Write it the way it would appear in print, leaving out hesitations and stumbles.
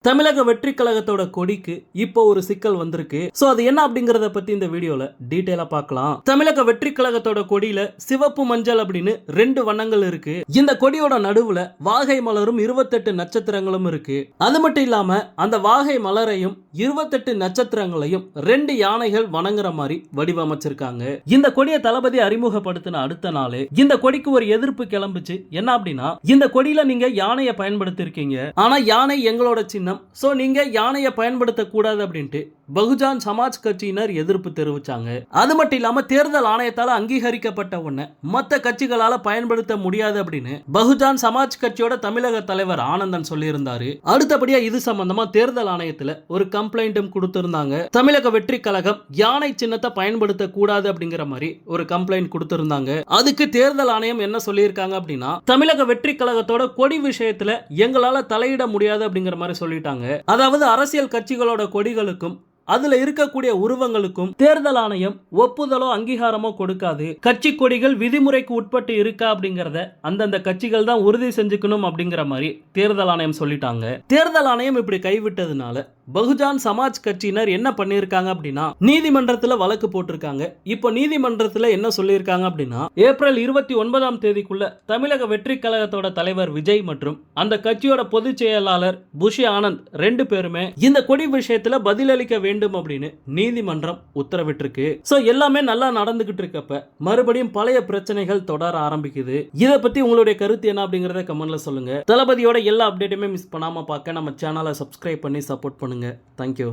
தமிழக வெற்றி கழகத்தோட கொடிக்கு இப்போ ஒரு சிக்கல் வந்திருக்கு. சோ அது என்ன அப்படிங்கறத பத்தி இந்த வீடியோல டீடைலா பார்க்கலாம். தமிழக வெற்றி கழகத்தோட கொடியில சிவப்பு மஞ்சள் அப்படின்னு 2 வண்ணங்கள் இருக்கு. இந்த கொடியோட நடுவுல வாகை மலரும் 28 நட்சத்திரங்களும் இருக்கு. அது மட்டும் இல்லாம அந்த வாகை மலரையும் 28 நட்சத்திரங்களையும் 2 யானைகள் வணங்குற மாதிரி வடிவமைச்சிருக்காங்க. இந்த கொடியை தளபதி அறிமுகப்படுத்தின அடுத்த நாளே இந்த கொடிக்கு ஒரு எதிர்ப்பு கிளம்புச்சு. என்ன அப்படின்னா, இந்த கொடியில நீங்க யானையை பயன்படுத்தி இருக்கீங்க, ஆனா யானை எங்களோட சின்னம், சோ நீங்க யானையை பயன்படுத்த கூடாது அப்படின்ட்டு பகுஜன் சமாஜ் கட்சியினர் எதிர்ப்பு தெரிவிச்சாங்க. அது மட்டும் இல்லாம தேர்தல் ஆணையத்தால அங்கீகரிக்கப்பட்ட ஒண்ணு மற்ற கட்சிகளால பயன்படுத்த முடியாது அப்படின்னு பகுஜன் சமாஜ் கட்சியோட தமிழக தலைவர் ஆனந்தன் சொல்லியிருந்தாரு. அடுத்தபடியா இது சம்பந்தமா தேர்தல் ஆணையத்துல ஒரு கம்ப்ளைண்ட்டும் கொடுத்திருந்தாங்க. தமிழக வெற்றி கழகம் யானை சின்னத்தை பயன்படுத்த கூடாது அப்படிங்கிற மாதிரி ஒரு கம்ப்ளைண்ட் கொடுத்திருந்தாங்க. அதுக்கு தேர்தல் ஆணையம் என்ன சொல்லியிருக்காங்க அப்படின்னா, தமிழக வெற்றி கழகத்தோட கொடி விஷயத்துல எங்களால தலையிட முடியாது அப்படிங்கிற மாதிரி சொல்லிட்டாங்க. அதாவது அரசியல் கட்சிகளோட கொடிகளுக்கும் அதுல இருக்கக்கூடிய உருவங்களுக்கும் தேர்தல் ஆணையம் ஒப்புதலோ அங்கீகாரமோ கொடுக்காது. கட்சி கொடிகள் விதிமுறைக்கு உட்பட்டு இருக்கா அப்படிங்கறத அந்தந்த கட்சிகள் தான் உறுதி செஞ்சுக்கணும் அப்படிங்கிற மாதிரி தேர்தல் ஆணையம் சொல்லிட்டாங்க. தேர்தல் ஆணையம் இப்படி கைவிட்டதுனால பகுஜன் சமாஜ் கட்சியினர் என்ன பண்ணிருக்காங்க அப்படின்னா, நீதிமன்றத்துல வழக்கு போட்டிருக்காங்க. இப்போ நீதிமன்றத்துல என்ன சொல்லியிருக்காங்க அப்படின்னா, ஏப்ரல் 29ஆம் தேதிக்குள்ள தமிழக வெற்றி கழகத்தோட தலைவர் விஜய் மற்றும் அந்த கட்சியோட பொதுச் செயலாளர் புஷி ஆனந்த் 2 பேருமே இந்த கொடி விஷயத்துல பதிலளிக்க வேண்டும் அப்படின்னு நீதிமன்றம் உத்தரவிட்டிருக்கு. சோ எல்லாமே நல்லா நடந்துகிட்டு இருக்கப்ப மறுபடியும் பழைய பிரச்சனைகள் தொடர ஆரம்பிக்குது. இத பத்தி உங்களுடைய கருத்து என்ன அப்படிங்கறத கமெண்ட்ல சொல்லுங்க. தளபதியோட எல்லா அப்டேட்டுமே மிஸ் பண்ணாம பார்க்க நம்ம சேனலை சப்ஸ்கிரைப் பண்ணி சப்போர்ட் பண்ணுங்க. தேங்க்யூ.